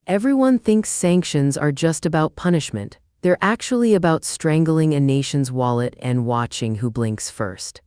Everyone thinks sanctions are just about punishment. They're actually about strangling a nation's wallet and watching who blinks first.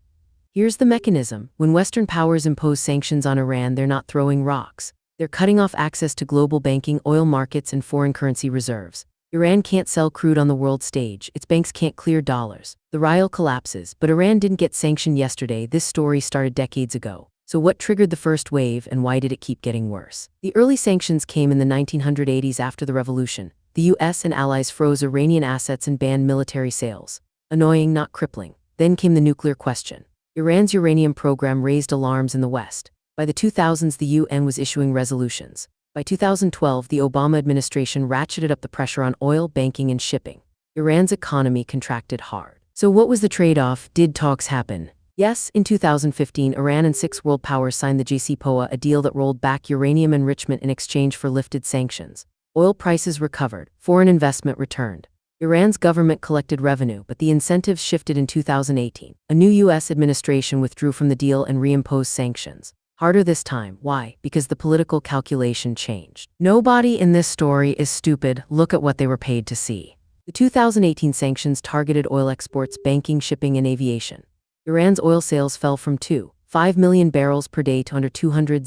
Here's the mechanism. When Western powers impose sanctions on Iran, they're not throwing rocks. They're cutting off access to global banking, oil markets, and foreign currency reserves. Iran can't sell crude on the world stage. Its banks can't clear dollars. The rial collapses, but Iran didn't get sanctioned yesterday. This story started decades ago. So what triggered the first wave, and why did it keep getting worse? The early sanctions came in the 1980s after the revolution. The US and allies froze Iranian assets and banned military sales. Annoying, not crippling. Then came the nuclear question. Iran's uranium program raised alarms in the West. By the 2000s, the UN was issuing resolutions. By 2012, the Obama administration ratcheted up the pressure on oil, banking, and shipping. Iran's economy contracted hard. So what was the trade-off? Did talks happen? Yes, in 2015, Iran and 6 world powers signed the JCPOA, a deal that rolled back uranium enrichment in exchange for lifted sanctions. Oil prices recovered, foreign investment returned. Iran's government collected revenue, but the incentives shifted in 2018. A new US administration withdrew from the deal and reimposed sanctions. Harder this time. Why? Because the political calculation changed. Nobody in this story is stupid. Look at what they were paid to see. The 2018 sanctions targeted oil exports, banking, shipping, and aviation. Iran's oil sales fell from 2.5 million barrels per day to under 200,000.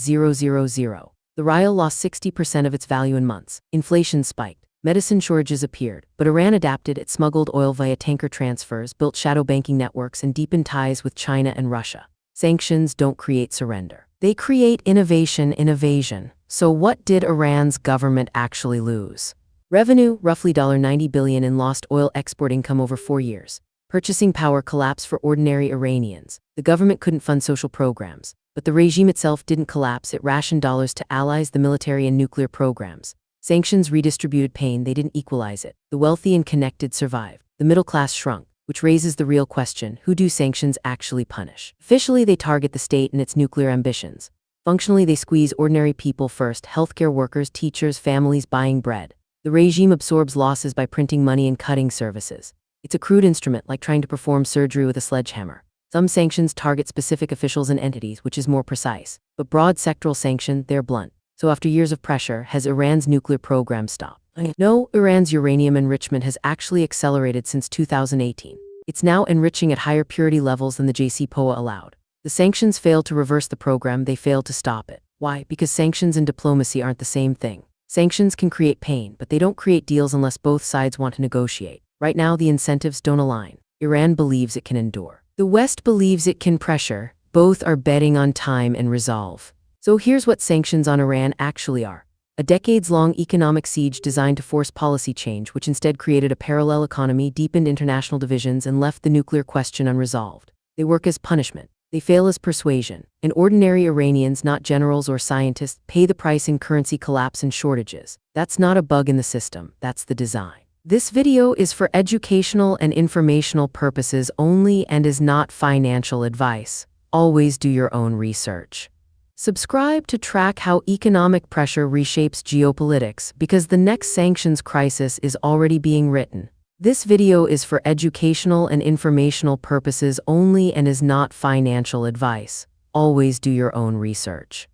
The rial lost 60% of its value in months. Inflation spiked. Medicine shortages appeared, but Iran adapted. It smuggled oil via tanker transfers, built shadow banking networks, and deepened ties with China and Russia. Sanctions don't create surrender. They create innovation. So what did Iran's government actually lose? Revenue, roughly $90 billion in lost oil export income over 4 years. Purchasing power collapsed for ordinary Iranians. The government couldn't fund social programs. But the regime itself didn't collapse. It rationed dollars to allies, the military, and nuclear programs. Sanctions redistributed pain, they didn't equalize it. The wealthy and connected survived. The middle class shrunk, which raises the real question: who do sanctions actually punish? Officially, they target the state and its nuclear ambitions. Functionally, they squeeze ordinary people first: healthcare workers, teachers, families buying bread. The regime absorbs losses by printing money and cutting services. It's a crude instrument, like trying to perform surgery with a sledgehammer. Some sanctions target specific officials and entities, which is more precise. But broad sectoral sanction, they're blunt. So after years of pressure, has Iran's nuclear program stopped? No, Iran's uranium enrichment has actually accelerated since 2018. It's now enriching at higher purity levels than the JCPOA allowed. The sanctions failed to reverse the program, they failed to stop it. Why? Because sanctions and diplomacy aren't the same thing. Sanctions can create pain, but they don't create deals unless both sides want to negotiate. Right now, the incentives don't align. Iran believes it can endure. The West believes it can pressure. Both are betting on time and resolve. So here's what sanctions on Iran actually are. A decades-long economic siege designed to force policy change, which instead created a parallel economy, deepened international divisions, and left the nuclear question unresolved. They work as punishment. They fail as persuasion. And ordinary Iranians, not generals or scientists, pay the price in currency collapse and shortages. That's not a bug in the system, that's the design. This video is for educational and informational purposes only and is not financial advice. Always do your own research. Subscribe to track how economic pressure reshapes geopolitics, because the next sanctions crisis is already being written. This video is for educational and informational purposes only and is not financial advice. Always do your own research.